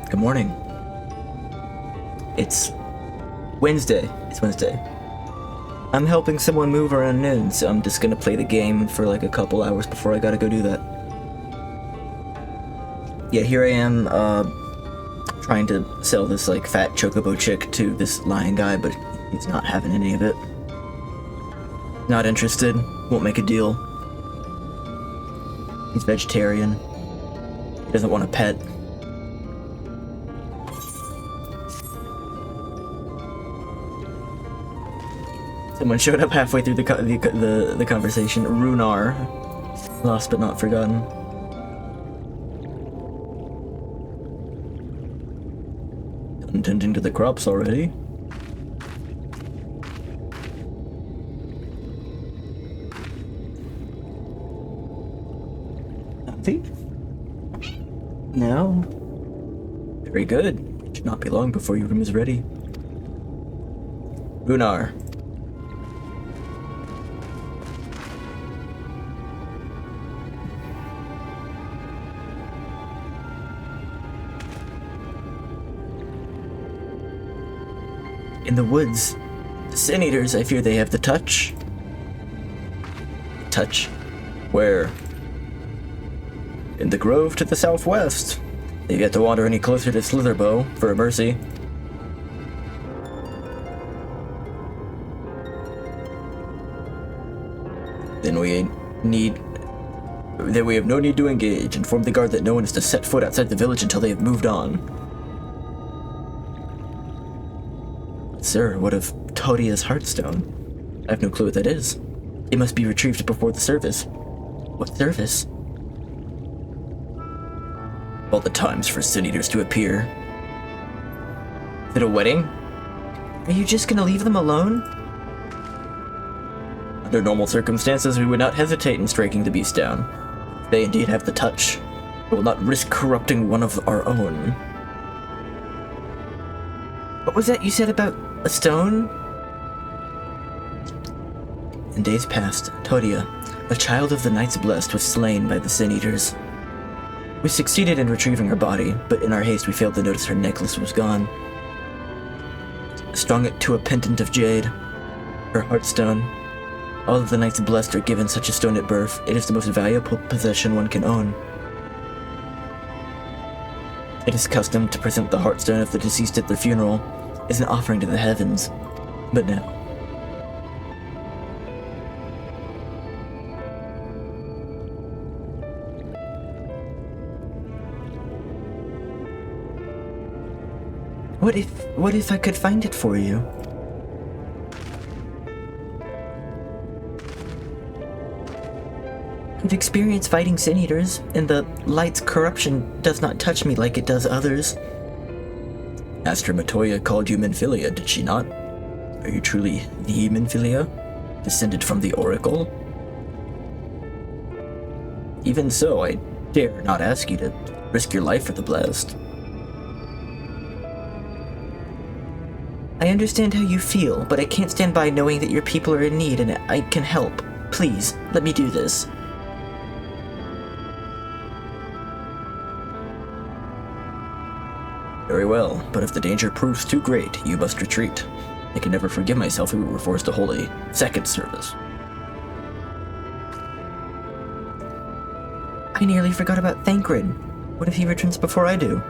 Good morning. It's Wednesday. I'm helping someone move around noon, so I'm just gonna play the game for like a couple hours before I gotta go do that. Yeah, here I am, trying to sell this like fat chocobo chick to this lion guy, but he's not having any of it. Not interested. Won't make a deal. He's vegetarian. He doesn't want a pet. Someone showed up halfway through the conversation. Runar. Lost but not forgotten. Done tending to the crops already. Nothing? No. Very good. It should not be long before your room is ready. Runar. In the woods, the Sin Eaters, I fear they have the touch. Touch? Where? In the grove to the southwest. They've yet to wander any closer to Slitherbow for a mercy. Then we have no need to engage. Inform the guard that no one is to set foot outside the village until they have moved on. Sir, what of Todia's Heartstone? I have no clue what that is. It must be retrieved before the service. What service? All the times for Sin Eaters to appear. Is it a wedding? Are you just gonna leave them alone? Under normal circumstances, we would not hesitate in striking the beast down. If they indeed have the touch, we will not risk corrupting one of our own. What was that you said about a stone? In days past, Todia, a child of the Knights Blessed, was slain by the Sin Eaters. We succeeded in retrieving her body, but in our haste we failed to notice her necklace was gone. Strung it to a pendant of jade, her Heartstone. All of the Knights Blessed are given such a stone at birth. It is the most valuable possession one can own. It is custom to present the Heartstone of the deceased at their funeral as an offering to the heavens. But now, What if I could find it for you? I've experienced fighting Sin Eaters, and the light's corruption does not touch me like it does others. Master Matoya called you Minfilia, did she not? Are you truly the Minfilia? Descended from the Oracle? Even so, I dare not ask you to risk your life for the blessed. I understand how you feel, but I can't stand by knowing that your people are in need and I can help. Please, let me do this. Very well, but if the danger proves too great, you must retreat. I can never forgive myself if we were forced to hold a second service. I nearly forgot about Thancred. What if he returns before I do?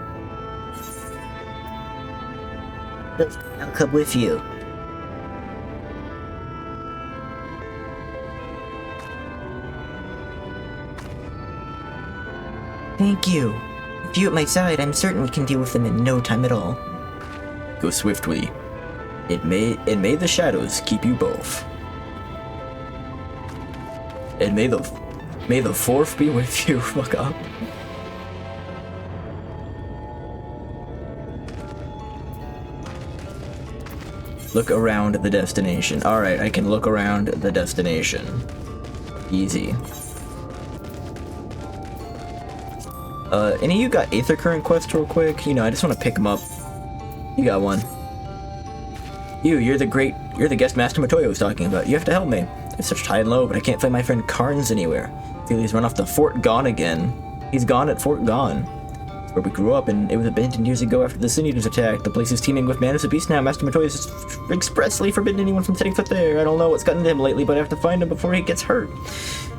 I'll come with you. Thank you. With you at my side, I'm certain we can deal with them in no time at all. Go swiftly. And may the shadows keep you both. And may the fourth be with you. Fuck up. Look around the destination. Alright, I can look around the destination. Easy. Any of you got Aether Current quests real quick? You know, I just want to pick them up. You got one. You're the guest Master Matoya was talking about. You have to help me. I've searched high and low, but I can't find my friend Carnes anywhere. I feel he's run off to Fort Gone again. He's gone at Fort Gone. where we grew up, and it was abandoned years ago after the Sin Eaters attack. The place is teeming with madness of beasts now. Master Matoya has expressly forbidden anyone from setting foot there. I don't know what's gotten into him lately, but I have to find him before he gets hurt.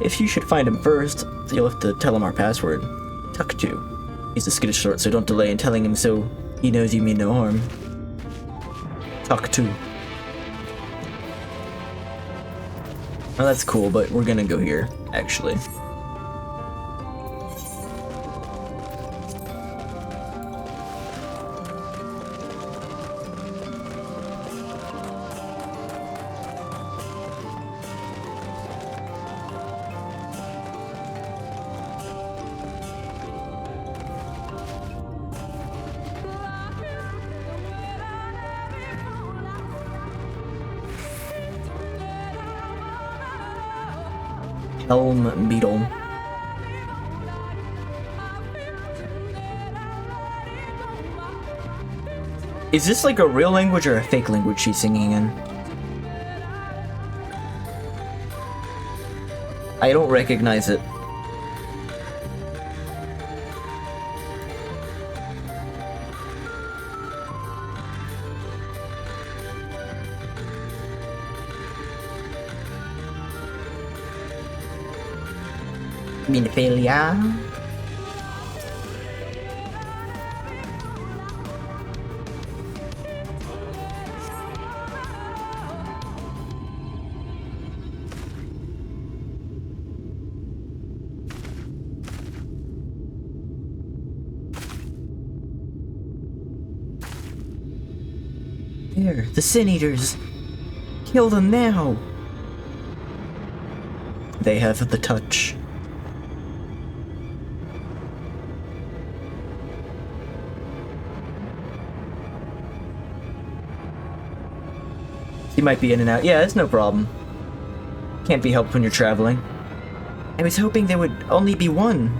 If you should find him first, you'll have to tell him our password. Tuck to. He's a skittish sort, so don't delay in telling him so he knows you mean no harm. Tuck to. Oh, that's cool, but we're gonna go here, actually. Elm beetle. Is this like a real language or a fake language she's singing in? I don't recognize it. Minophilia. There, the Sin Eaters. Kill them now. They have the touch. You might be in and out. Yeah, it's no problem. Can't be helped when you're traveling. I was hoping there would only be one.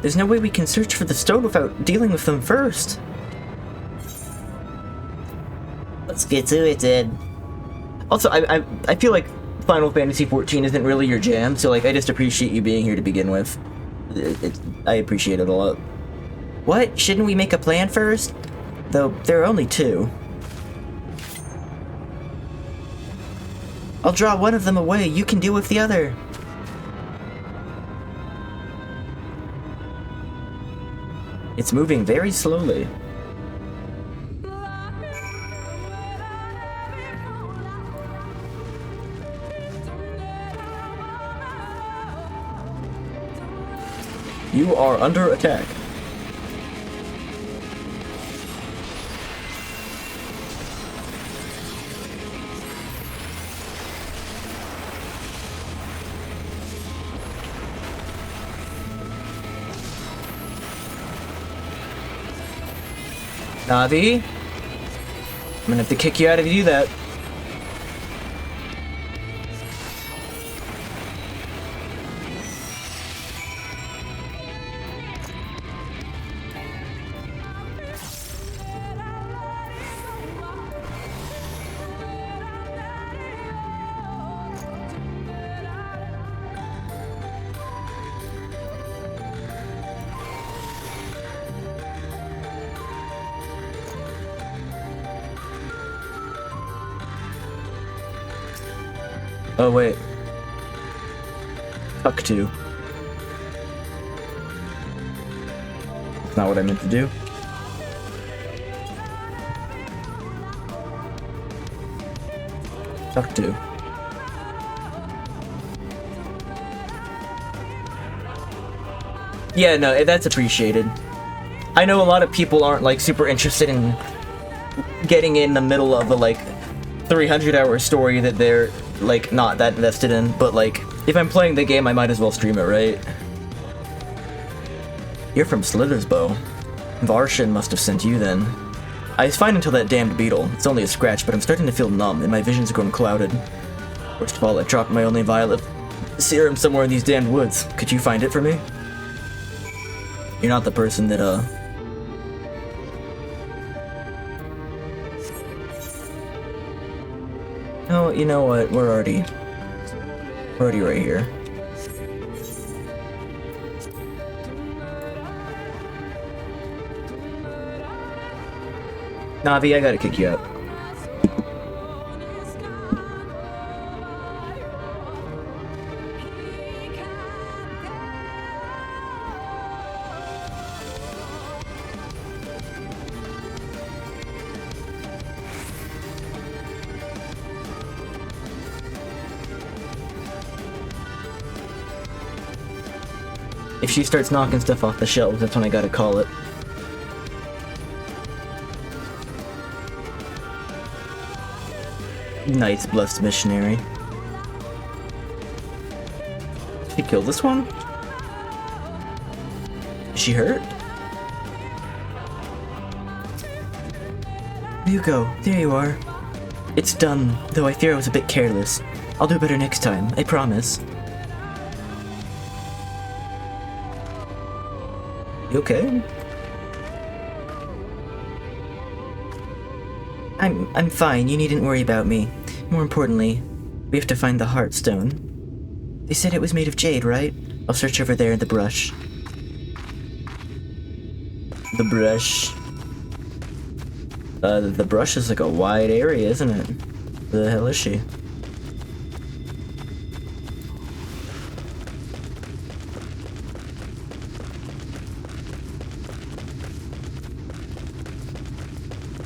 There's no way we can search for the stone without dealing with them first. Let's get to it then. Also, I feel like Final Fantasy XIV isn't really your jam, so like I just appreciate you being here to begin with. I appreciate it a lot. What? Shouldn't we make a plan first? Though there are only two. I'll draw one of them away. You can deal with the other. It's moving very slowly. You are under attack. Navi? I'm gonna have to kick you out if you do that. Oh, wait. Tuck to. That's not what I meant to do. Tuck to. Yeah, no, that's appreciated. I know a lot of people aren't, like, super interested in getting in the middle of a, like, 300-hour story that they're like not that invested in, but like if I'm playing the game I might as well stream it, right? You're from Slithersbow. Varshan must have sent you then. I was fine until that damned beetle. It's only a scratch, but I'm starting to feel numb and my vision's grown clouded. Worst of all, I dropped my only vial of serum somewhere in these damned woods. Could you find it for me? You're not the person that Oh, you know what? We're already right here. Navi, I gotta kick you out. If she starts knocking stuff off the shelves, that's when I gotta call it. Knight's Blessed Missionary. Did she kill this one? Is she hurt? Hugo, there you are. It's done, though I fear I was a bit careless. I'll do better next time, I promise. You okay? I'm fine, you needn't worry about me. More importantly, we have to find the Heartstone. They said it was made of jade, right? I'll search over there in the brush. The brush. The brush is like a wide area, isn't it? Where the hell is she?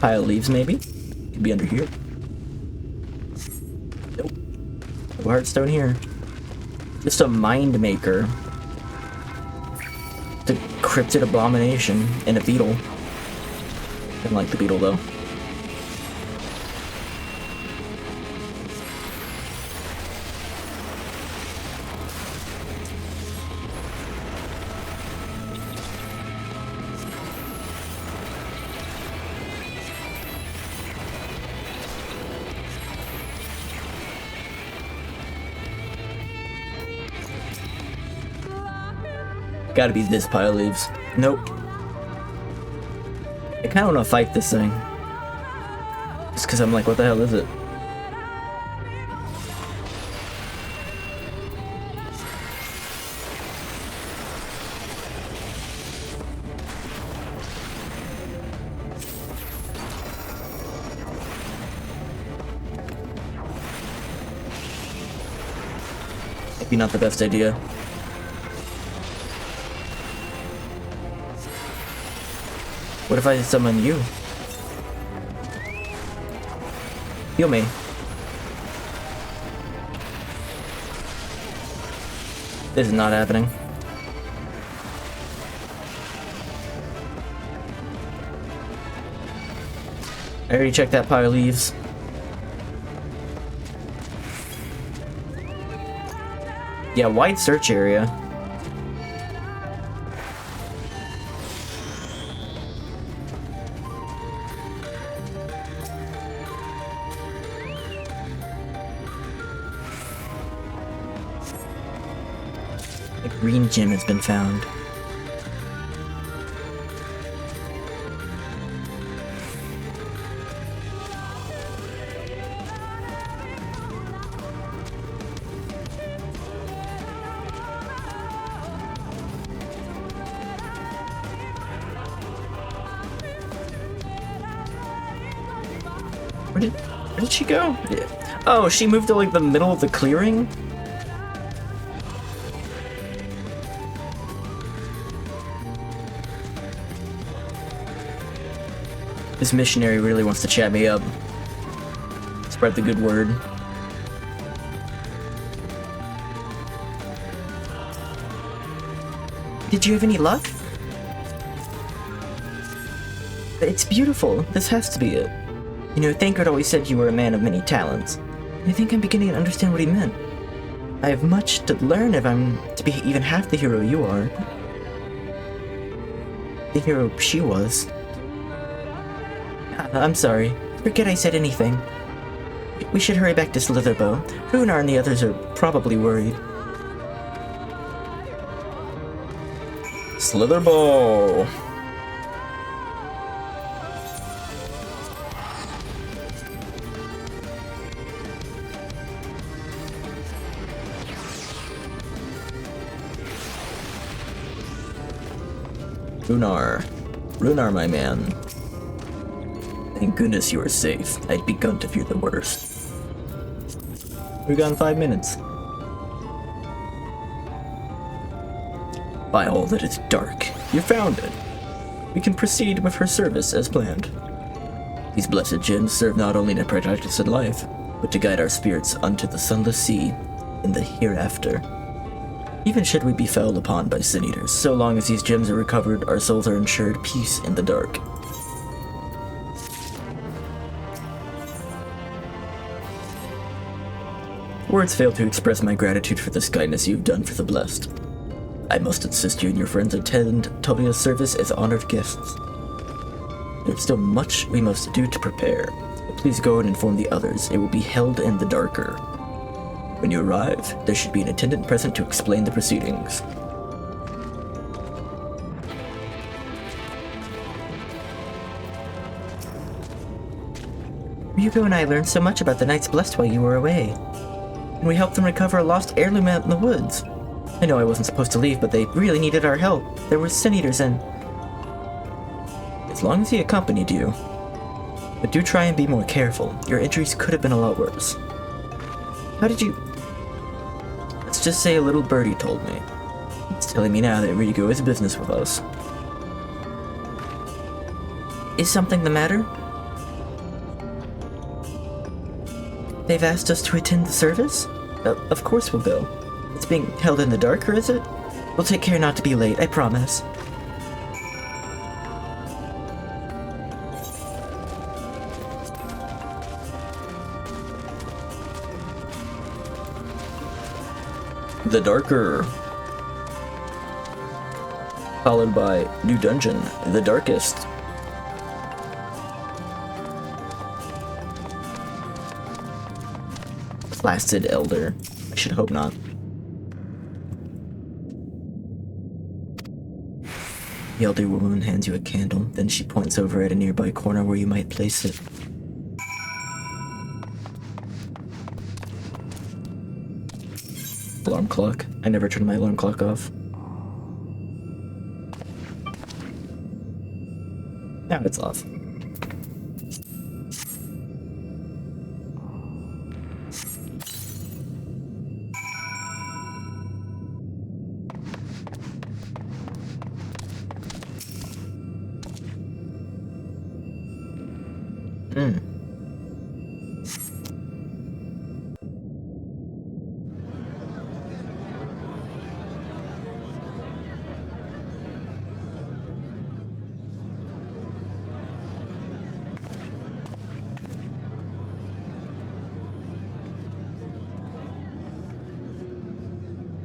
Pile of leaves, maybe? Could be under here. Nope. No Heartstone here. Just a mind maker. The cryptid abomination and a beetle. Didn't like the beetle though. Gotta be this pile of leaves. Nope. I kinda wanna fight this thing. Just cause I'm like, what the hell is it? Maybe not the best idea. What if I summon you? Heal me. This is not happening. I already checked that pile of leaves. Yeah, wide search area. A green gem has been found. Where did she go? Yeah. Oh, she moved to like the middle of the clearing? This missionary really wants to chat me up. Spread the good word. Did you have any luck? It's beautiful. This has to be it. You know, Thancred always said you were a man of many talents. I think I'm beginning to understand what he meant. I have much to learn if I'm to be even half the hero you are. The hero she was. I'm sorry. Forget I said anything. We should hurry back to Slitherbow. Runar and the others are probably worried. Slitherbow! Runar. Runar, my man. Thank goodness you are safe. I'd begun to fear the worst. We're gone 5 minutes. By all that is dark, you found it. We can proceed with her service as planned. These blessed gems serve not only to protect us in life, but to guide our spirits unto the sunless sea in the hereafter. Even should we be fell upon by sin eaters, so long as these gems are recovered, our souls are ensured peace in the dark. Words fail to express my gratitude for this kindness you've done for the blessed. I must insist you and your friends attend Tobia's service as honored guests. There's still much we must do to prepare, but please go and inform the others. It will be held in the darker. When you arrive, there should be an attendant present to explain the proceedings. Ryuko and I learned so much about the Knights Blessed while you were away. And we helped them recover a lost heirloom out in the woods. I know I wasn't supposed to leave, but they really needed our help. There were sin eaters and... As long as he accompanied you. But do try and be more careful. Your injuries could have been a lot worse. How did you... Let's just say a little birdie told me. It's telling me now that Ryuko is business with us. Is something the matter? They've asked us to attend the service? Of course we'll go. It's being held in the dark, or is it? We'll take care not to be late, I promise. The darker. Followed by new dungeon, the darkest. Placid elder. I should hope not. The elder woman hands you a candle, then she points over at a nearby corner where you might place it. Alarm clock. I never turn my alarm clock off. Now it's off.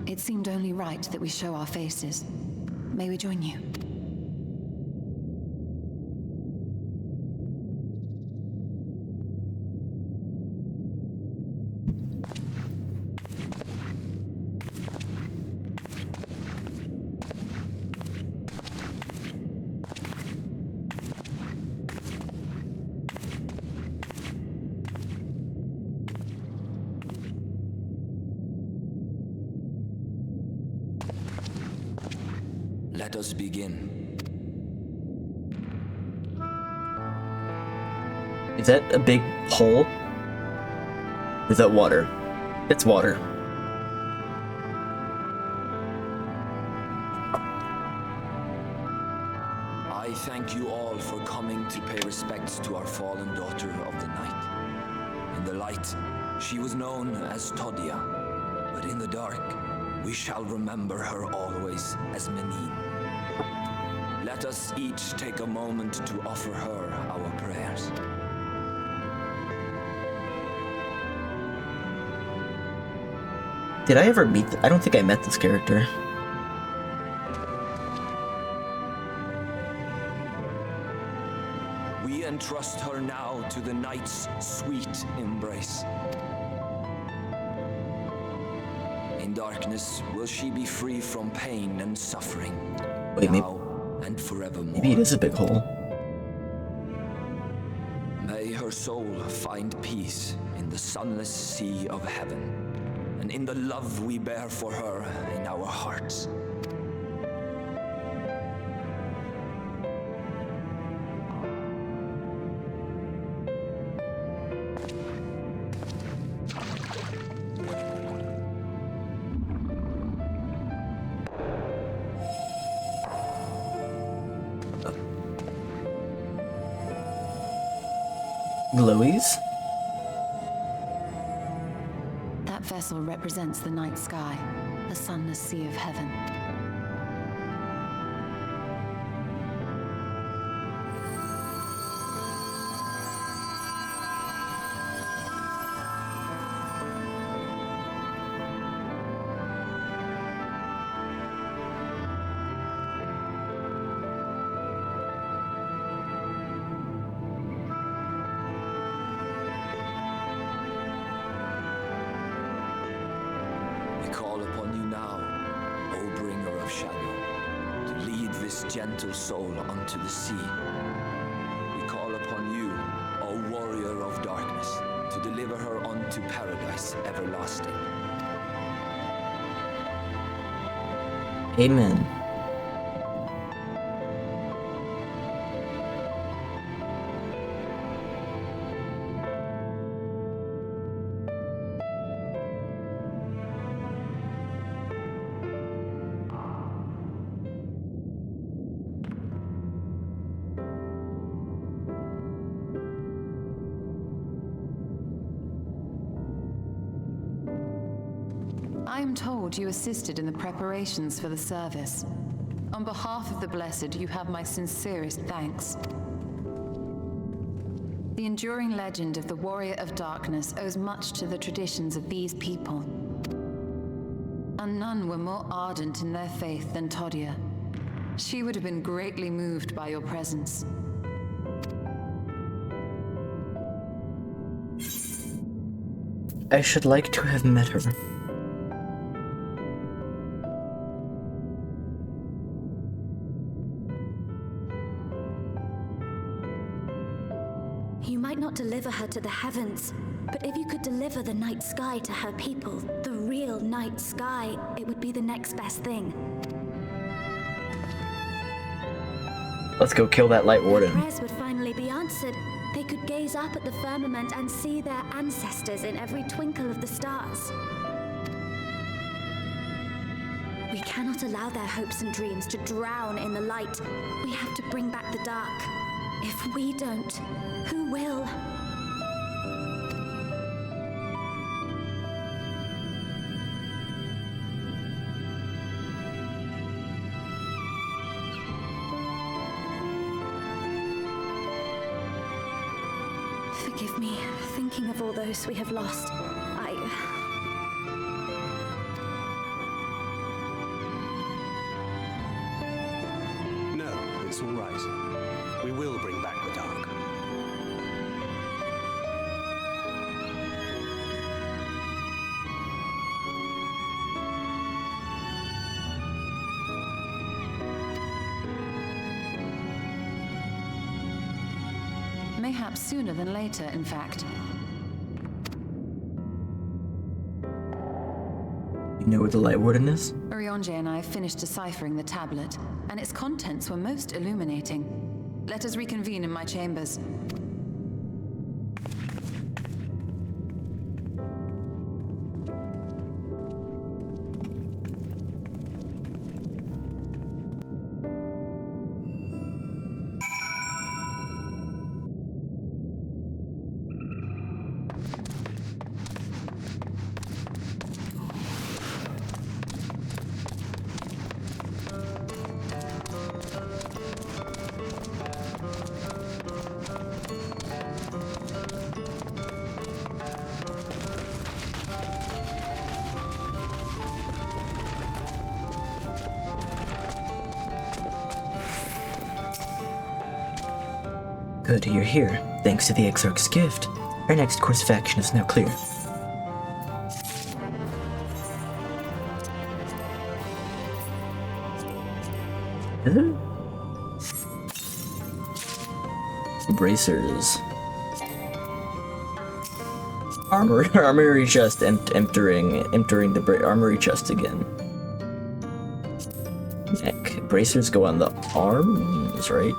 It seemed only right that we show our faces. May we join you? Let us begin. Is that a big hole? Is that water? It's water. I thank you all for coming to pay respects to our fallen daughter of the night. In the light, she was known as Todia, but in the dark, we shall remember her always as Menin. Let us each take a moment to offer her our prayers. Did I ever meet... I don't think I met this character. We entrust her now to the night's sweet embrace. In darkness will she be free from pain and suffering. Wait, now and forevermore. Maybe it is a big hole. May her soul find peace in the sunless sea of heaven, and in the love we bear for her in our hearts. Glowies? That vessel represents the night sky, the sunless sea of heaven. We call upon you now, O bringer of shadow, to lead this gentle soul unto the sea. We call upon you, O warrior of darkness, to deliver her unto paradise everlasting. Amen. I am told you assisted in the preparations for the service. On behalf of the Blessed, you have my sincerest thanks. The enduring legend of the Warrior of Darkness owes much to the traditions of these people. And none were more ardent in their faith than Todia. She would have been greatly moved by your presence. I should like to have met her. You might not deliver her to the heavens, but if you could deliver the night sky to her people, the real night sky, it would be the next best thing. Let's go kill that Light Warden. Prayers would finally be answered. They could gaze up at the firmament and see their ancestors in every twinkle of the stars. We cannot allow their hopes and dreams to drown in the light. We have to bring back the dark. If we don't, who will? Forgive me, thinking of all those we have lost. No, it's all right. We will bring back the dark. Mayhaps sooner than later, in fact. You know where the Light Warden is? Orionje and I finished deciphering the tablet, and its contents were most illuminating. Let us reconvene in my chambers. Good, you're here. Thanks to the Exarch's gift, our next course of action is now clear. Bracers. Armory chest, entering the armory chest again. Neck. Bracers go on the arms, right?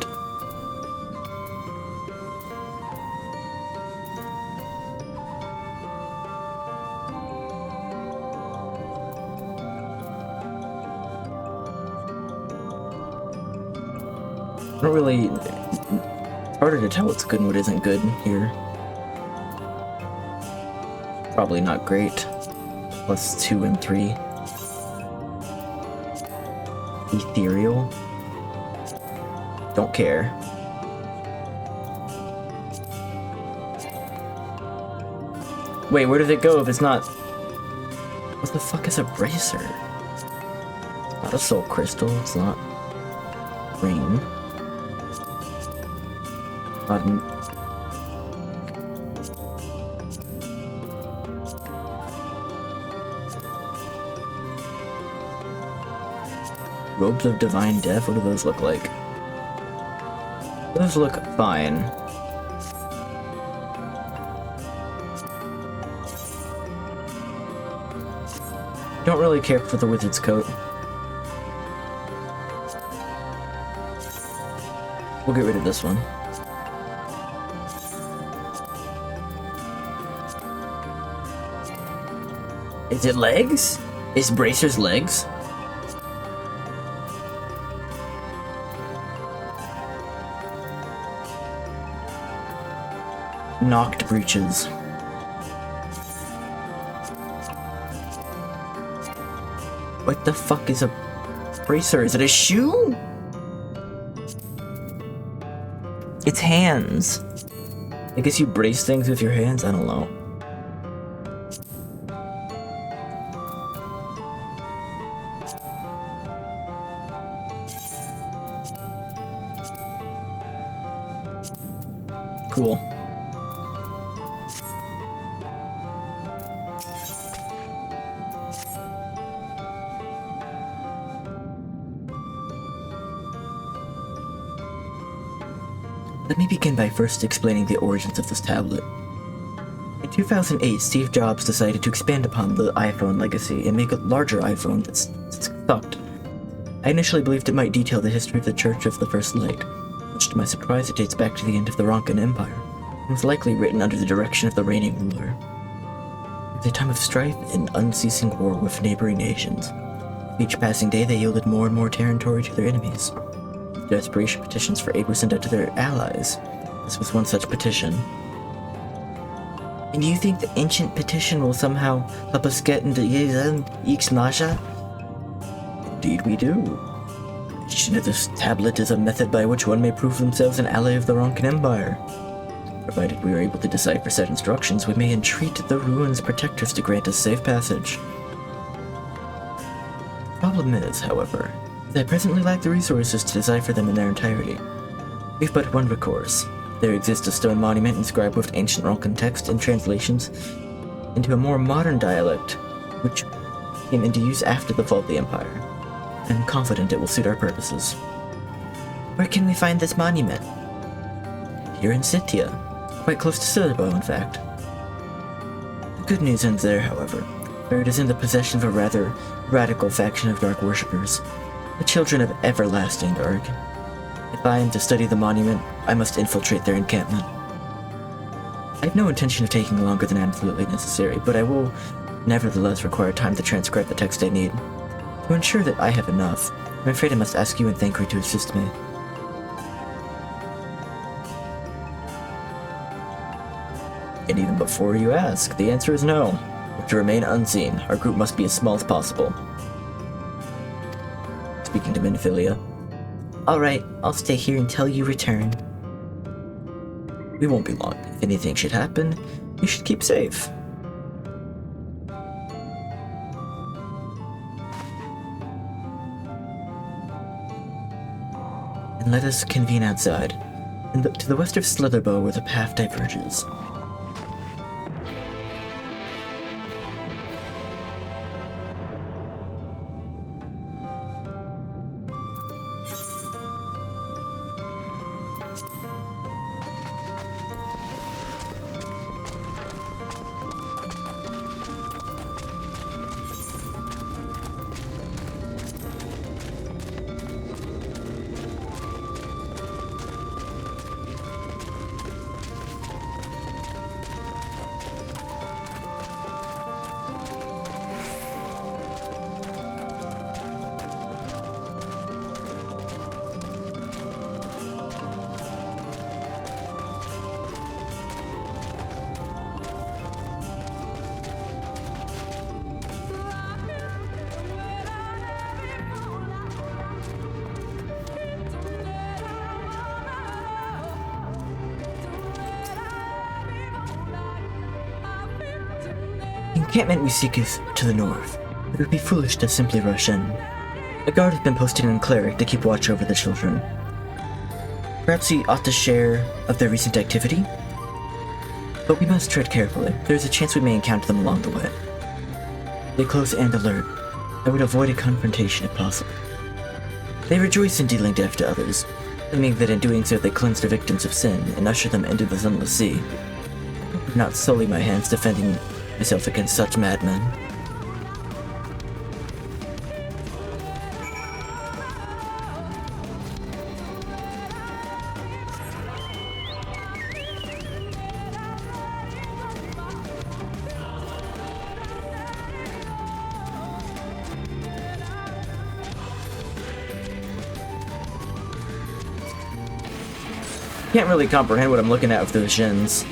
I don't really... It's harder to tell what's good and what isn't good here. Probably not great. Plus 2 and 3. Ethereal. Don't care. Wait, where did it go if it's not... What the fuck is a bracer? It's not a soul crystal, it's not... Ring. Not an... Robes of Divine Death? What do those look like? Those look fine. Don't really care for the wizard's coat. We'll get rid of this one. Is it legs? Is Bracer's legs? Knocked breeches. What the fuck is a bracer? Is it a shoe? It's hands. I guess you brace things with your hands? I don't know. Cool. Let me begin by first explaining the origins of this tablet. In 2008, Steve Jobs decided to expand upon the iPhone legacy and make a larger iPhone that's sucked. I initially believed it might detail the history of the Church of the First Light. Much to my surprise, it dates back to the end of the Ronkan Empire, and was likely written under the direction of the reigning ruler. It was a time of strife and unceasing war with neighboring nations. With each passing day, they yielded more and more territory to their enemies. Desperation petitions for aid were sent out to their allies. This was one such petition. And you think the ancient petition will somehow help us get into Ixnasha? Indeed we do. Addition to this tablet is a method by which one may prove themselves an ally of the Ronkan Empire. Provided we are able to decipher set instructions, we may entreat the ruins' protectors to grant us safe passage. Problem is, however, that I presently lack the resources to decipher them in their entirety. We've but one recourse. There exists a stone monument inscribed with ancient Ronkan text and translations into a more modern dialect, which came into use after the fall of the Empire. I'm confident it will suit our purposes. Where can we find this monument? Here in Sitya, quite close to Silverbow, in fact. The good news ends there, however, for it is in the possession of a rather radical faction of Dark Worshippers, the Children of Everlasting Dark. If I am to study the monument, I must infiltrate their encampment. I have no intention of taking longer than absolutely necessary, but I will nevertheless require time to transcribe the text I need. To ensure that I have enough, I'm afraid I must ask you and Thancred to assist me. And even before you ask, the answer is no. To remain unseen, our group must be as small as possible. Speaking to Minfilia. Alright, I'll stay here until you return. We won't be long. If anything should happen, you should keep safe. And let us convene outside, to the west of Slitherbow where the path diverges. encampment we seek is to the north. It would be foolish to simply rush in. A guard has been posted in Cleric to keep watch over the children. Perhaps we ought to share of their recent activity? But we must tread carefully. There's a chance we may encounter them along the way. Stay close and alert. I would avoid a confrontation if possible. They rejoice in dealing death to others, claiming that in doing so they cleanse their victims of sin and usher them into the sunless sea. I hope not sully my hands defending myself against such madmen. Can't really comprehend what I'm looking at with those shins.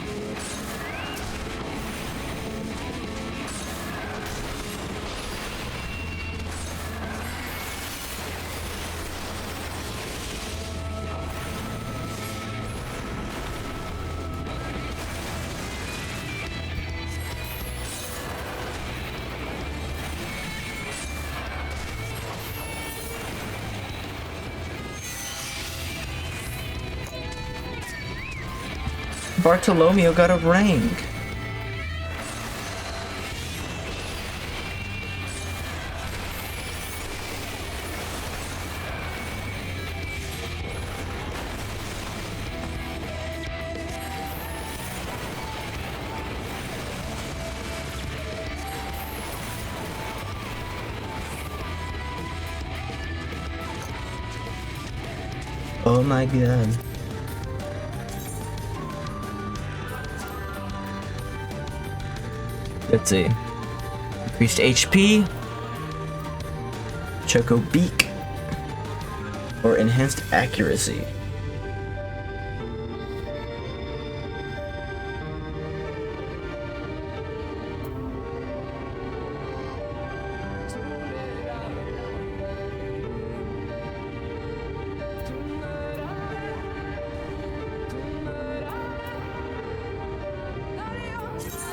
Bartolomeo got a rank. Oh my god. Let's see. Increased HP, Choco Beak, or enhanced accuracy.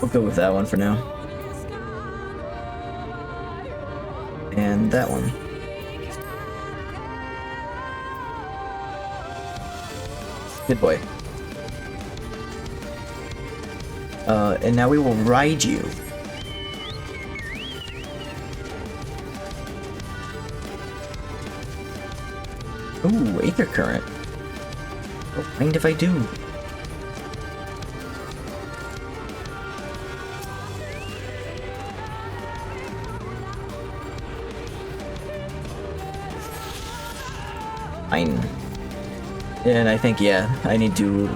We'll go with that one for now. And that one. Good boy. And now we will ride you. Ooh, Aether Current. Don't mind if I do. Fine. And I think, yeah, I need to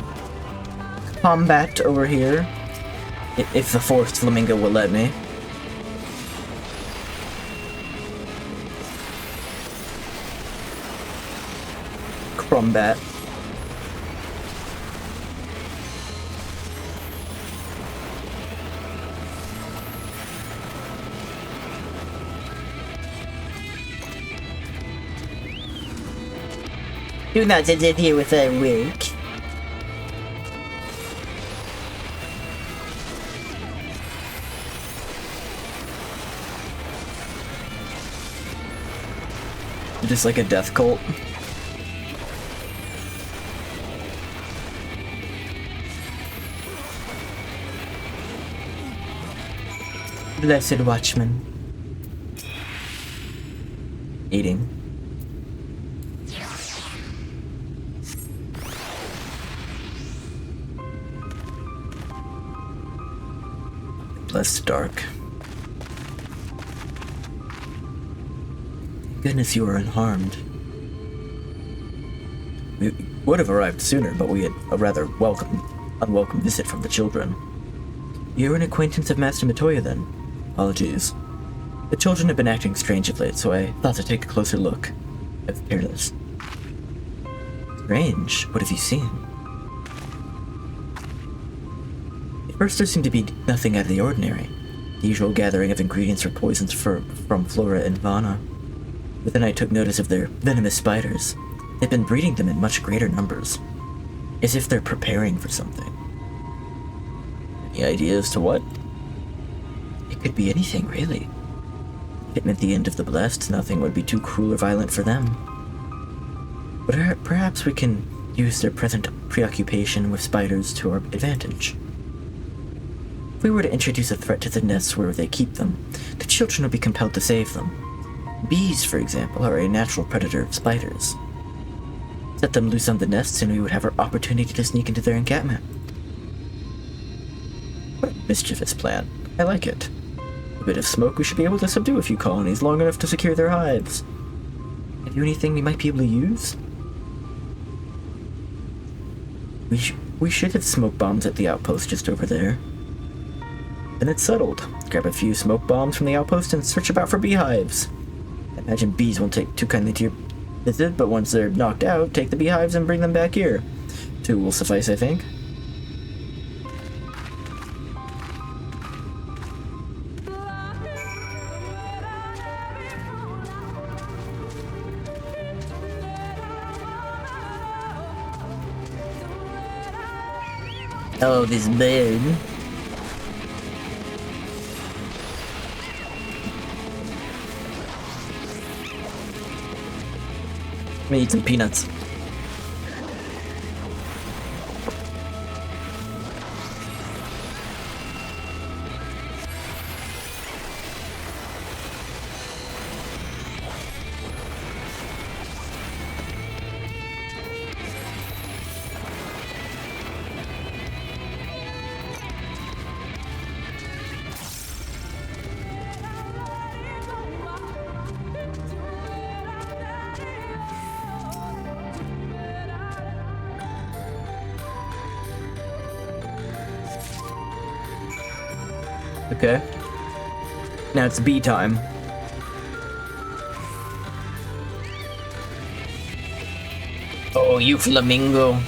combat over here. If the Forest Flamingo will let me. Combat. Do not interfere with our work. Just like a death cult. Blessed Watchman. Eating. Blessed Dark. Goodness, you are unharmed. We would have arrived sooner, but we had a rather unwelcome visit from the children. You're an acquaintance of Master Matoya, then? Apologies. The children have been acting strange of late, so I thought to take a closer look. I was careless. Strange? What have you seen? At first, there seemed to be nothing out of the ordinary. The usual gathering of ingredients for poisons from Flora and Vana. But then I took notice of their venomous spiders. They've been breeding them in much greater numbers. As if they're preparing for something. Any idea as to what? It It could be anything, really. If it meant the end of the Blessed, nothing would be too cruel or violent for them. But perhaps we can use their present preoccupation with spiders to our advantage. If we were to introduce a threat to the nests where they keep them, the children would be compelled to save them. Bees, for example, are a natural predator of spiders. Set them loose on the nests and we would have our opportunity to sneak into their encampment. What a mischievous plan. I like it. A bit of smoke, we should be able to subdue a few colonies long enough to secure their hives. Have you anything we might be able to use? We should have smoke bombs at the outpost just over there. Then it's settled. Grab a few smoke bombs from the outpost and search about for beehives. I imagine bees won't take too kindly to your visit, but once they're knocked out, take the beehives and bring them back here. 2 will suffice, I think. Oh, this bird. Let me eat some peanuts. Okay. Now it's bee time. Oh, you flamingo.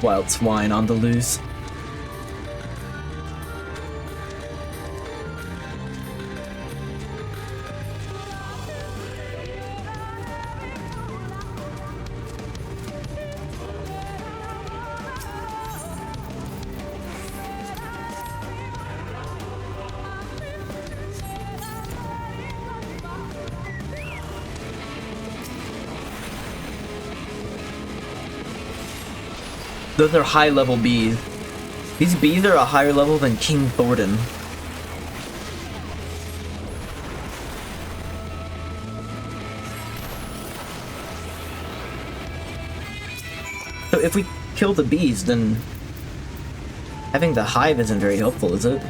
Wild swine on the loose. Those are high-level bees. These bees are a higher level than King Thornton. So if we kill the bees, then having the hive isn't very helpful, is it?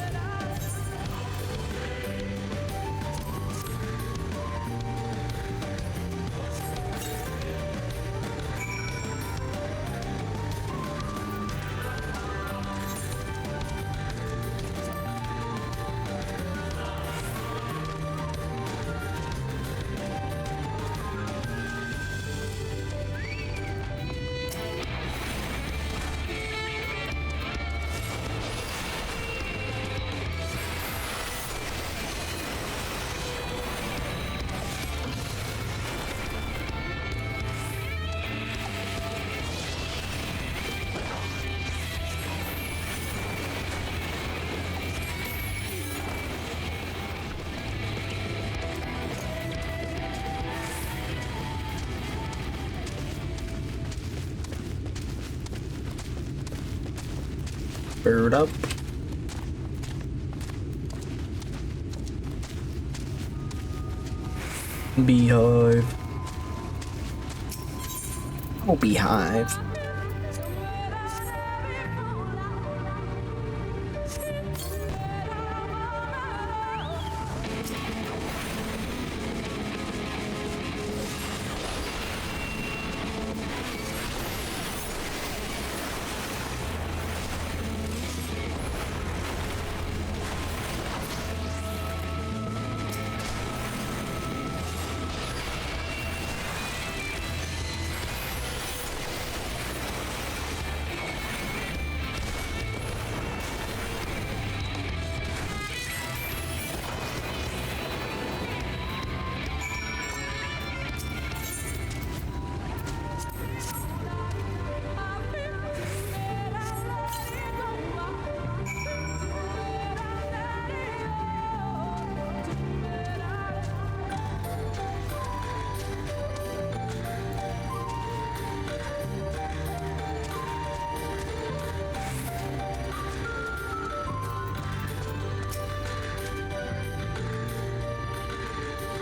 Bird up. Beehive. Oh, beehive.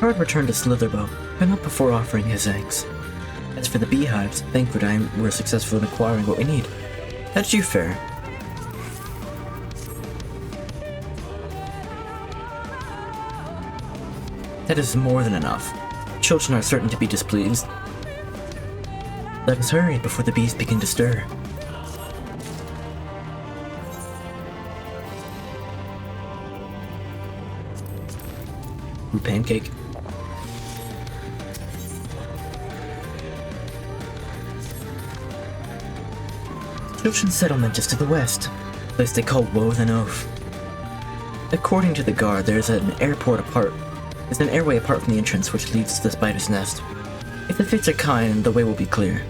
Card returned to Slitherbow, but not before offering his eggs. As for the beehives, thank Godine we're successful in acquiring what we need. How did you fare? That is more than enough. Children are certain to be displeased. Let us hurry before the bees begin to stir. Ooh, pancake. Children's settlement is to the west, a place they call Woe the Oaf. According to the guard, there's an airway apart from the entrance which leads to the spider's nest. If the fates are kind, the way will be clear.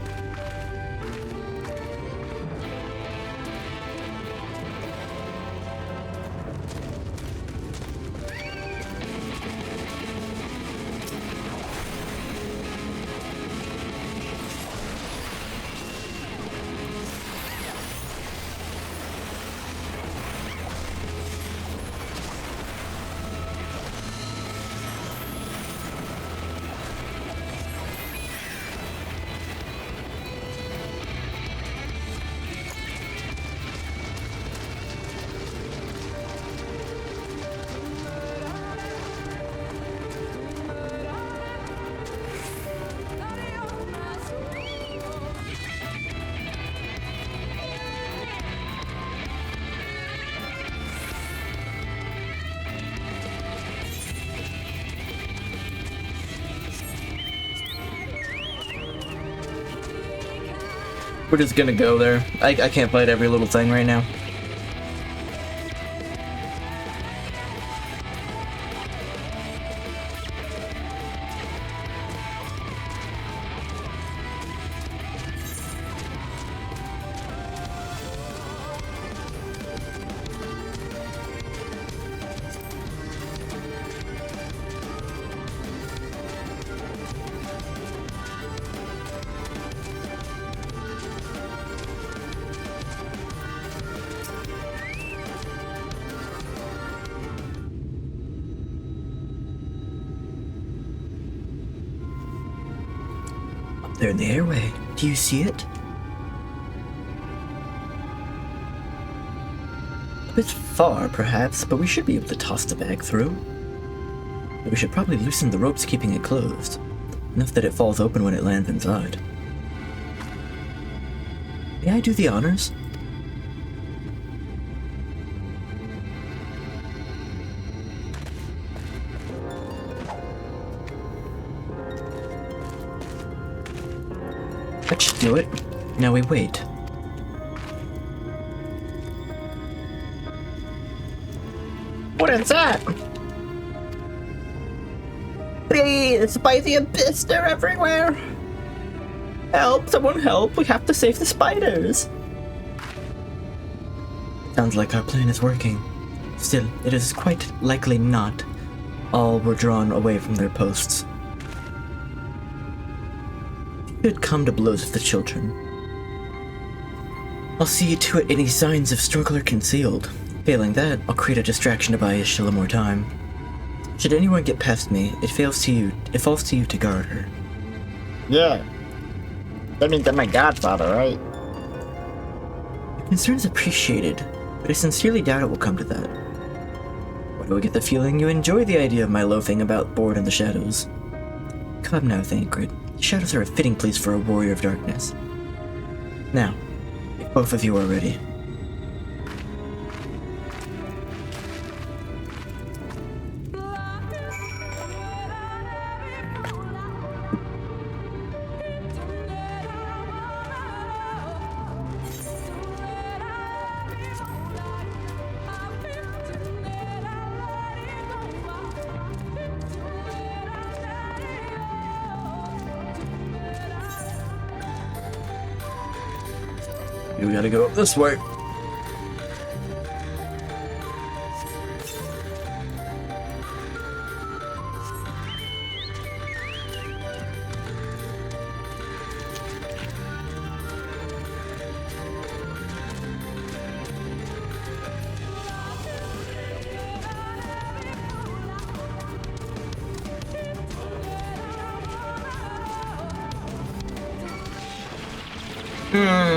We're just gonna go there. I can't fight every little thing right now. There in the airway. Do you see it? A bit far, perhaps, but we should be able to toss the bag through. But we should probably loosen the ropes keeping it closed, enough that it falls open when it lands inside. May I do the honors? That should do it. Now we wait. What is that? Please, by the abyss, they're everywhere. Help, someone help. We have to save the spiders. Sounds like our plan is working. Still, it is quite likely not. All were drawn away from their posts. Should come to blows with the children. I'll see to it any signs of struggle are concealed. Failing that, I'll create a distraction to buy Ishila more time. Should anyone get past me, it falls to you to guard her. Yeah. That means I'm my godfather, right? Your concern is appreciated, but I sincerely doubt it will come to that. Why do I get the feeling you enjoy the idea of my loafing about bored in the shadows? Come now, Thancred. The shadows are a fitting place for a warrior of darkness. Now, if both of you are ready. We gotta go up this way. Hmm.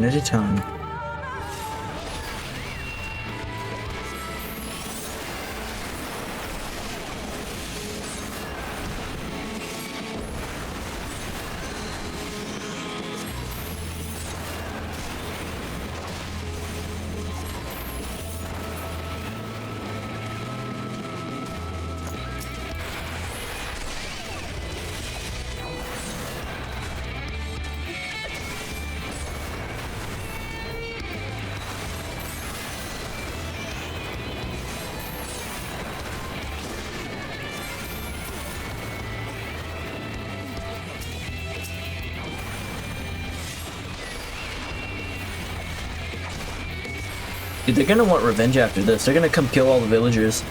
At a time. Dude, they're gonna want revenge after this. They're gonna come kill all the villagers.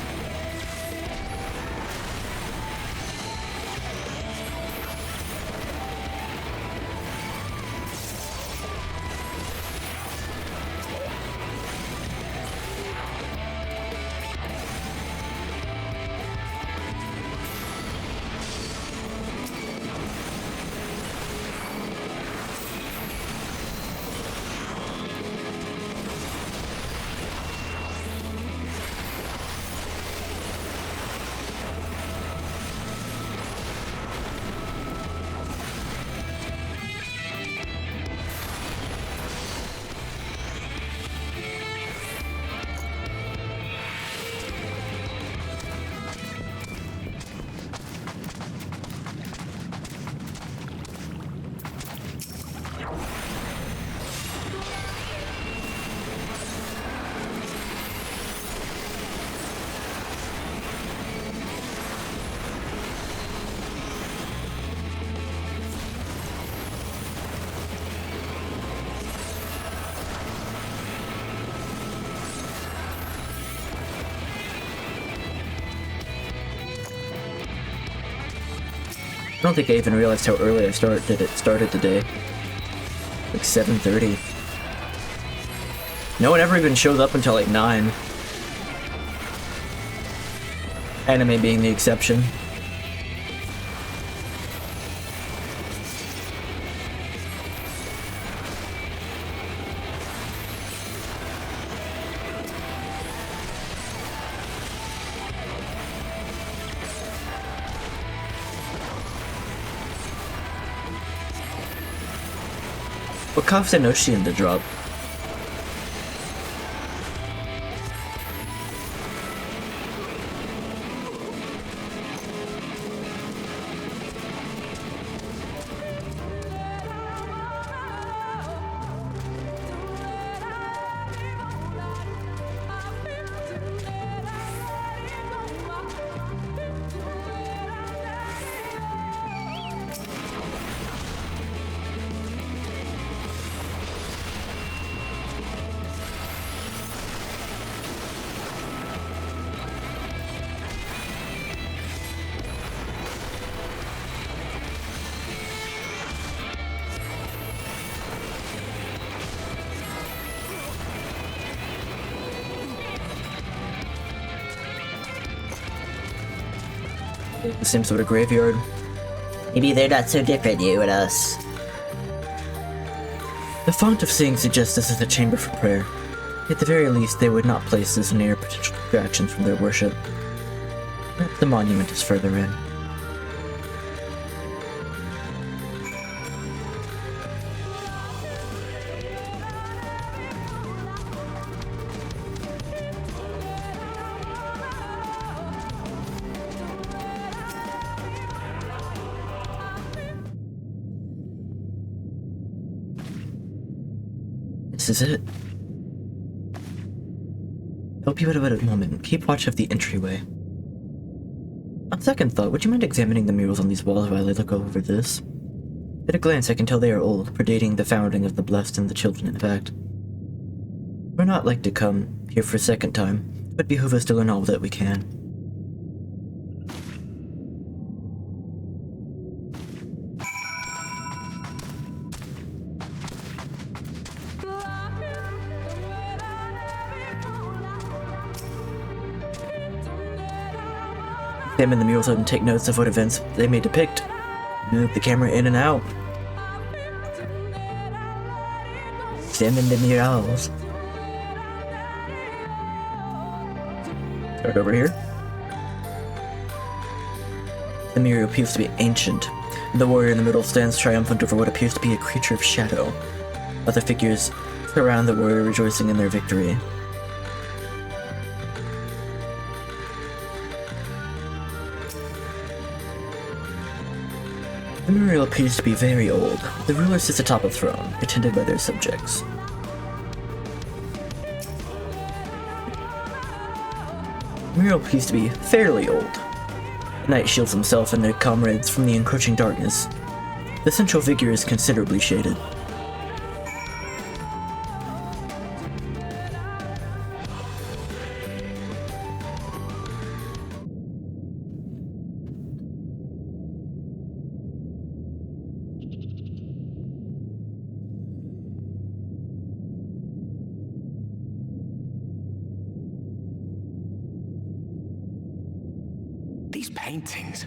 I don't think I even realized how early it started today. Like 7:30. No one ever even showed up until like 9. Anime being the exception. What caused Enochian to drop? The same sort of graveyard. Maybe they're not so different, you and us. The font of seeing suggests this is a chamber for prayer. At the very least, they would not place this near potential distractions from their worship. Perhaps the monument is further in. This is it. Help you out of a moment. Keep watch of the entryway. On second thought, would you mind examining the murals on these walls while I look over this? At a glance, I can tell they are old, predating the founding of the Blessed and the Children, in fact. We're not like to come here for a second time, but behoove us to learn all that we can. Examine the murals and take notes of what events they may depict. Move the camera in and out. Examine the murals. Start over here. The mural appears to be ancient. The warrior in the middle stands triumphant over what appears to be a creature of shadow. Other figures surround the warrior, rejoicing in their victory. The mural appears to be very old. The ruler sits atop a throne, attended by their subjects. The mural appears to be fairly old. The knight shields himself and their comrades from the encroaching darkness. The central figure is considerably shaded. These paintings,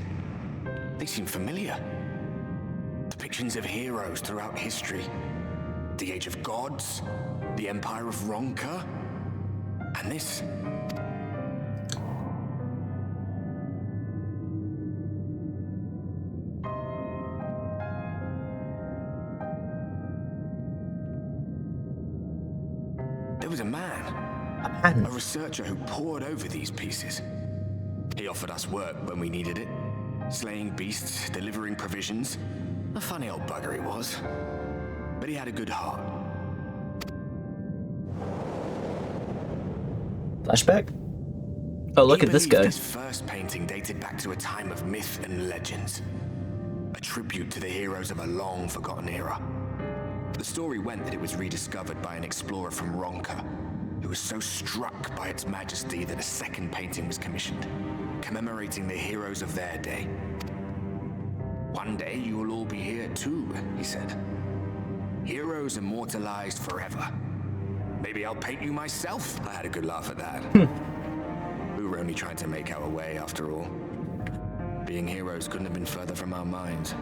they seem familiar. Depictions of heroes throughout history. The Age of Gods, the Empire of Ronka, and this. There was a man, a researcher who pored over these pieces. He offered us work when we needed it. Slaying beasts, delivering provisions. A funny old bugger he was. But he had a good heart. Flashback? Oh, look at this guy. This first painting dated back to a time of myth and legends. A tribute to the heroes of a long-forgotten era. The story went that it was rediscovered by an explorer from Ronka, who was so struck by its majesty that a second painting was commissioned, commemorating the heroes of their day. One day you will all be here too, he said. Heroes immortalized forever. Maybe I'll paint you myself. I had a good laugh at that. We were only trying to make our way after all. Being heroes couldn't have been further from our minds.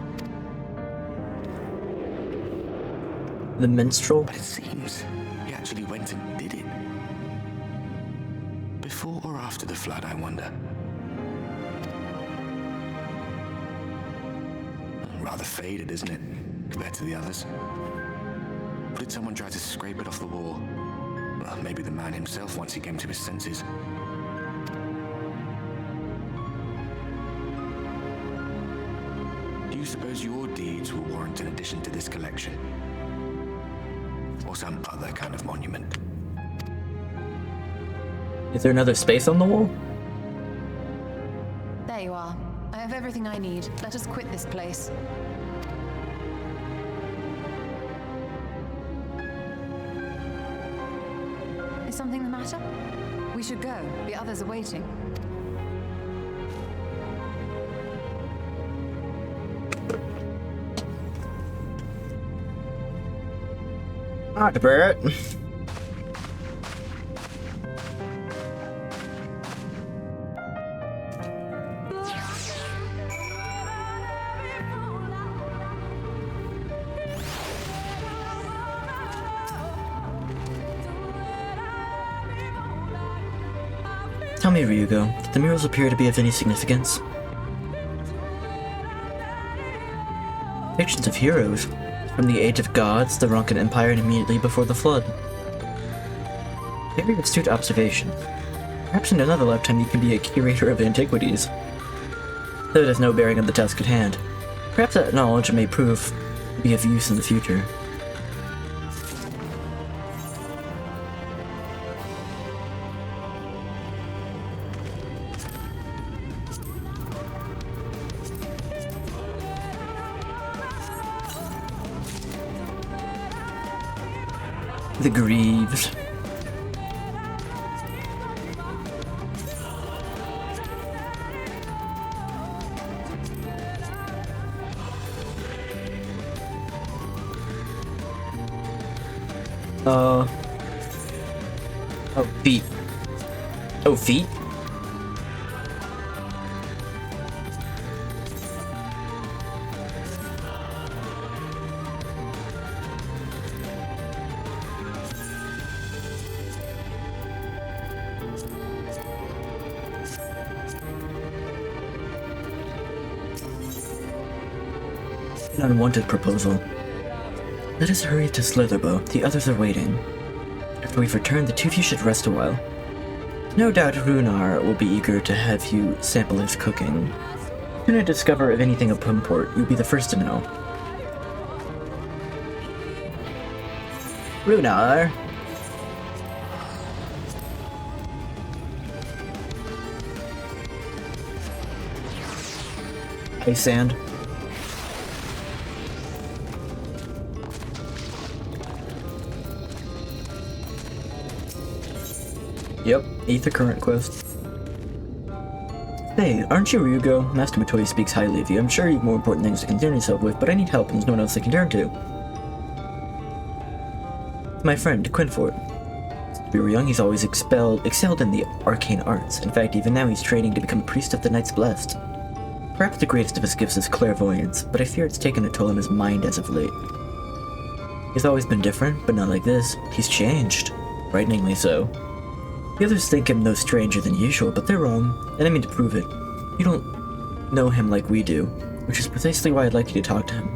The minstrel? But it seems he actually went and did it. Before or after the flood, I wonder. Rather faded, isn't it, compared to the others? Or did someone try to scrape it off the wall? Well, maybe the man himself once he came to his senses. Do you suppose your deeds will warrant an addition to this collection? Or some other kind of monument? Is there another space on the wall? There you are. I have everything I need. Let us quit this place. Is something the matter? We should go. The others are waiting. Alright, Barrett. Tell me, Ryugo, did the murals appear to be of any significance? Pictures of heroes, from the Age of Gods, the Ronkan Empire, and immediately before the Flood. Very astute observation. Perhaps in another lifetime you can be a curator of antiquities. Though it has no bearing on the task at hand. Perhaps that knowledge may prove to be of use in the future. The Greaves. Oh, feet. Oh, feet? An unwanted proposal. Let us hurry to Slitherbow. The others are waiting. After we've returned, the two of you should rest a while. No doubt Runar will be eager to have you sample his cooking. When I discover of anything of import, you'll be the first to know. Runar! Hey, Sand. Yep, Ether Current quest. Hey, aren't you Ryugo? Master Matoya speaks highly of you. I'm sure you have more important things to concern yourself with, but I need help and there's no one else I can turn to. My friend, Quinfort. Since we were young, he's always excelled in the arcane arts. In fact, even now he's training to become a priest of the Knights Blessed. Perhaps the greatest of his gifts is clairvoyance, but I fear it's taken a toll on his mind as of late. He's always been different, but not like this. He's changed. Frighteningly so. The others think him no stranger than usual, but they're wrong, and I mean to prove it. You don't know him like we do, which is precisely why I'd like you to talk to him.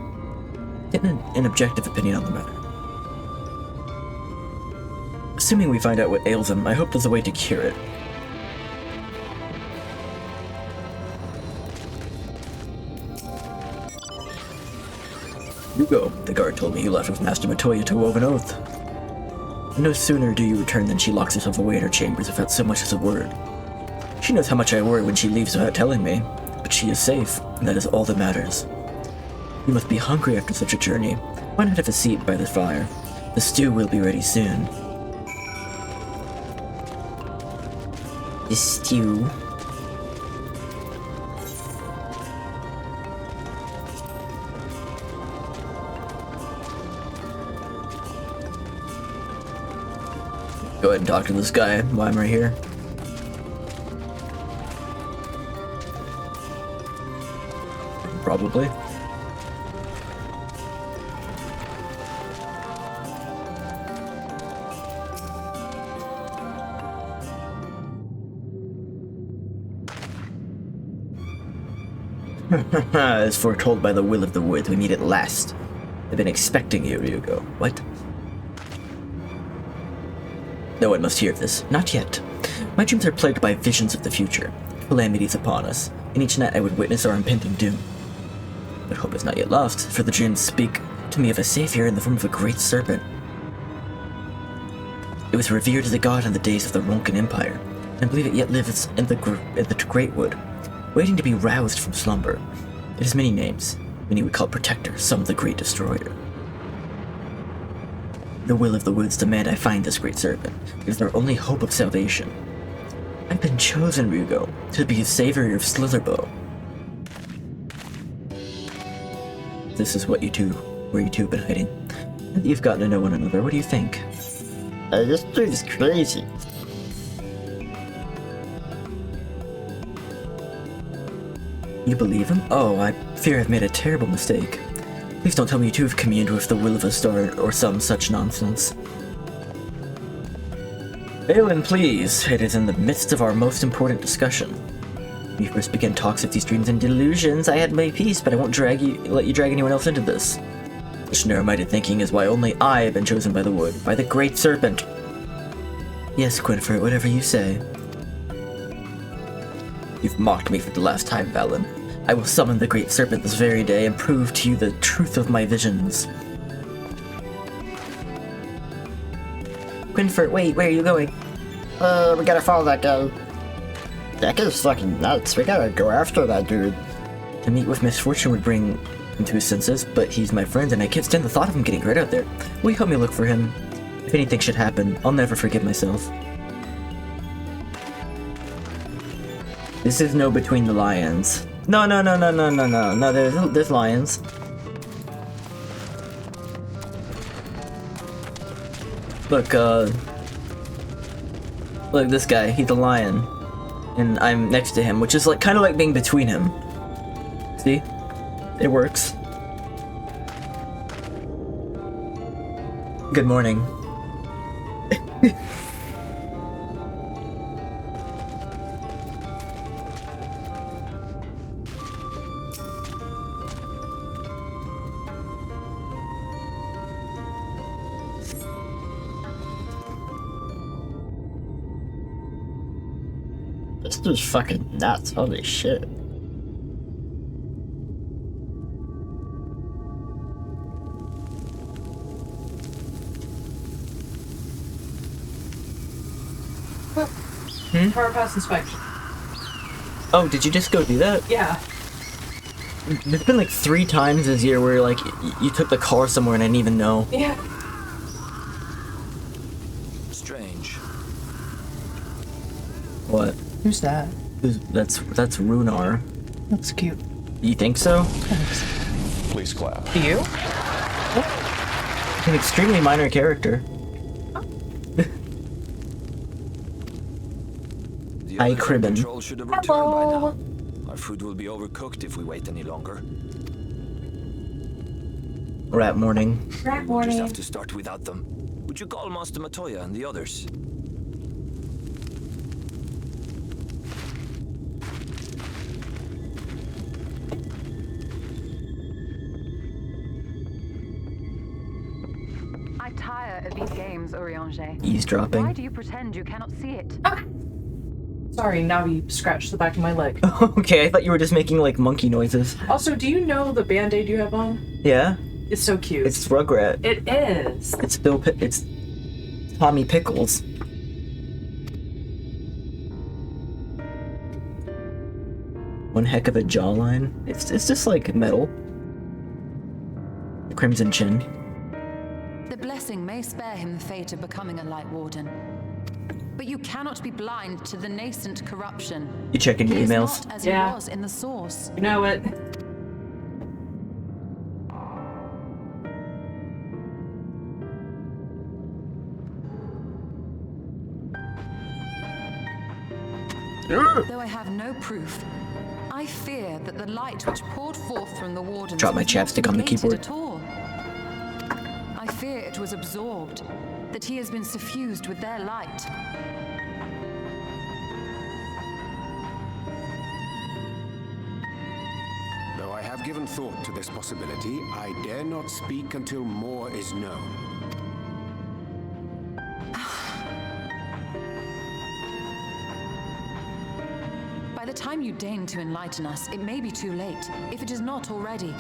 Get an objective opinion on the matter. Assuming we find out what ails him, I hope there's a way to cure it. Ryugo, the guard told me you left with Master Matoya to wove an oath. No sooner do you return than she locks herself away in her chambers without so much as a word. She knows how much I worry when she leaves without telling me, but she is safe, and that is all that matters. You must be hungry after such a journey. Why not have a seat by the fire? The stew will be ready soon. The stew. Go ahead and talk to this guy while I'm right here. Probably. As foretold by the will of the woods, we meet at last. I've been expecting you, Ryugo. What? No one must hear of this. Not yet. My dreams are plagued by visions of the future. Calamities upon us. In each night I would witness our impending doom. But hope is not yet lost, for the dreams speak to me of a savior in the form of a great serpent. It was revered as a god in the days of the Ronkan Empire, and I believe it yet lives in the Great Wood, waiting to be roused from slumber. It has many names. Many we call Protector, some the Great Destroyer. The will of the woods demand I find this great serpent. It is their only hope of salvation. I've been chosen, Ryugo, to be the savior of Slitherbow. This is what you two, where you two have been hiding. Now that you've gotten to know one another, what do you think? This dude is crazy. You believe him? Oh, I fear I've made a terrible mistake. Please don't tell me you two have communed with the will of a star or some such nonsense. Balin, please. It is in the midst of our most important discussion. When we first began talks of these dreams and delusions, I had my peace, but I won't let you drag anyone else into this. Such narrow-minded thinking is why only I have been chosen by the wood, by the Great Serpent. Yes, Quinford, whatever you say. You've mocked me for the last time, Balin. I will summon the Great Serpent this very day and prove to you the truth of my visions. Quinford, wait, where are you going? We gotta follow that guy. That guy's fucking nuts. We gotta go after that dude. To meet with misfortune would bring him to his senses, but he's my friend and I can't stand the thought of him getting hurt out there. Will you help me look for him? If anything should happen, I'll never forgive myself. This is no Between the Lions. No, there's lions. Look, look, this guy, he's a lion. And I'm next to him, which is like kind of like being between him. See? It works. Good morning. This dude's fucking nuts. Holy shit. Power pass inspection. Oh, did you just go do that? Yeah. There's been like 3 times this year where like you took the car somewhere and I didn't even know. Yeah. Strange. What? Who's that? That's Runar. Looks cute. You think so? Thanks. Please clap. Do you? An extremely minor character. The Hi, other Cribben. patrol should have returned by now. Our food will be overcooked if we wait any longer. Rat morning. Rat We'll just morning. have to start without them. Would you call Master Matoya and the others? I tire of these games, Urianger. Eavesdropping. Why do you pretend you cannot see it? Sorry, now you scratched the back of my leg. Okay, I thought you were just making like monkey noises. Also, do you know the band-aid you have on? Yeah? It's so cute. It's Rugrat. It is. It's it's Tommy Pickles. One heck of a jawline. It's just like metal. Crimson Chin. The blessing may spare him the fate of becoming a Light Warden. But you cannot be blind to the nascent corruption. You checking your He is emails? not as Yeah. he was in the source. You know it. Though I have no proof, I fear that the light which poured forth from the Wardens Drop my was not chapstick on the negated keyboard. at all. I fear it was absorbed, that he has been suffused with their light. Though I have given thought to this possibility, I dare not speak until more is known. By the time you deign to enlighten us, it may be too late, if it is not already.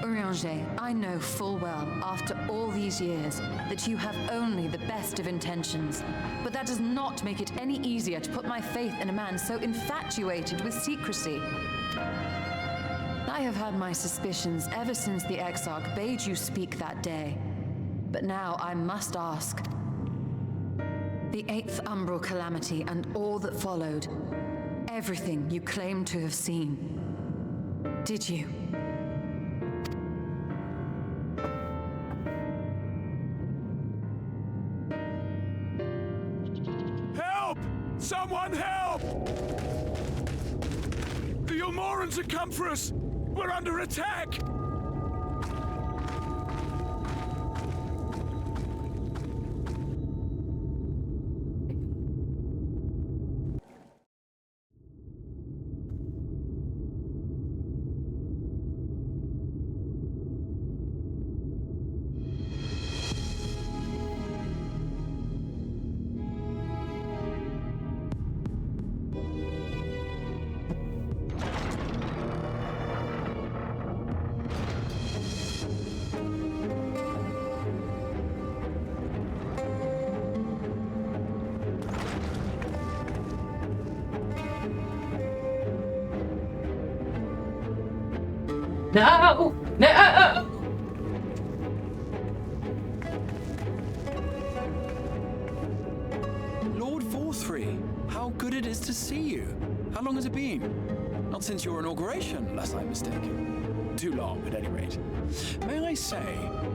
Urianger, I know full well, after all these years, that you have only the best of intentions. But that does not make it any easier to put my faith in a man so infatuated with secrecy. I have had my suspicions ever since the Exarch bade you speak that day. But now I must ask. The 8th Umbral Calamity and all that followed. Everything you claim to have seen. Did you? Help! Someone help! The Ilmorans have come for us! We're under attack! No! No! Lord Forthry, how good it is to see you. How long has it been? Not since your inauguration, unless I'm mistaken. Too long, at any rate. May I say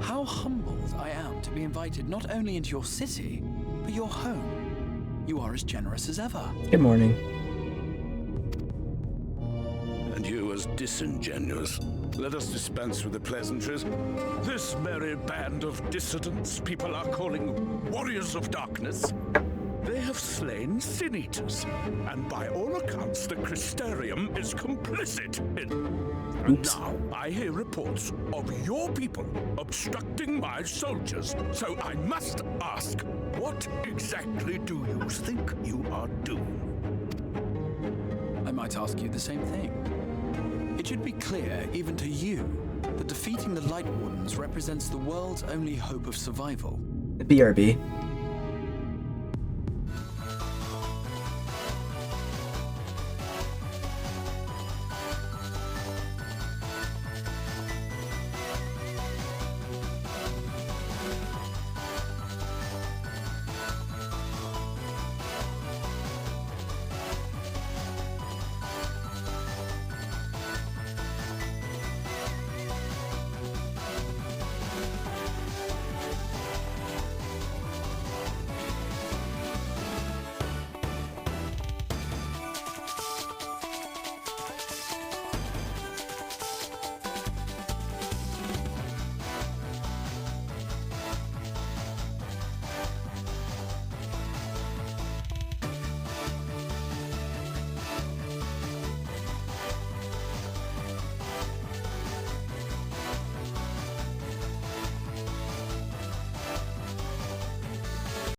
how humbled I am to be invited not only into your city, but your home. You are as generous as ever. Good morning. And you as disingenuous. Let us dispense with the pleasantries. This merry band of dissidents people are calling Warriors of Darkness. They have slain Sin-Eaters, and by all accounts the Crystarium is complicit in... And now I hear reports of your people obstructing my soldiers, so I must ask, what exactly do you think you are doing? I might ask you the same thing. It should be clear, even to you, that defeating the Light Wardens represents the world's only hope of survival. BRB.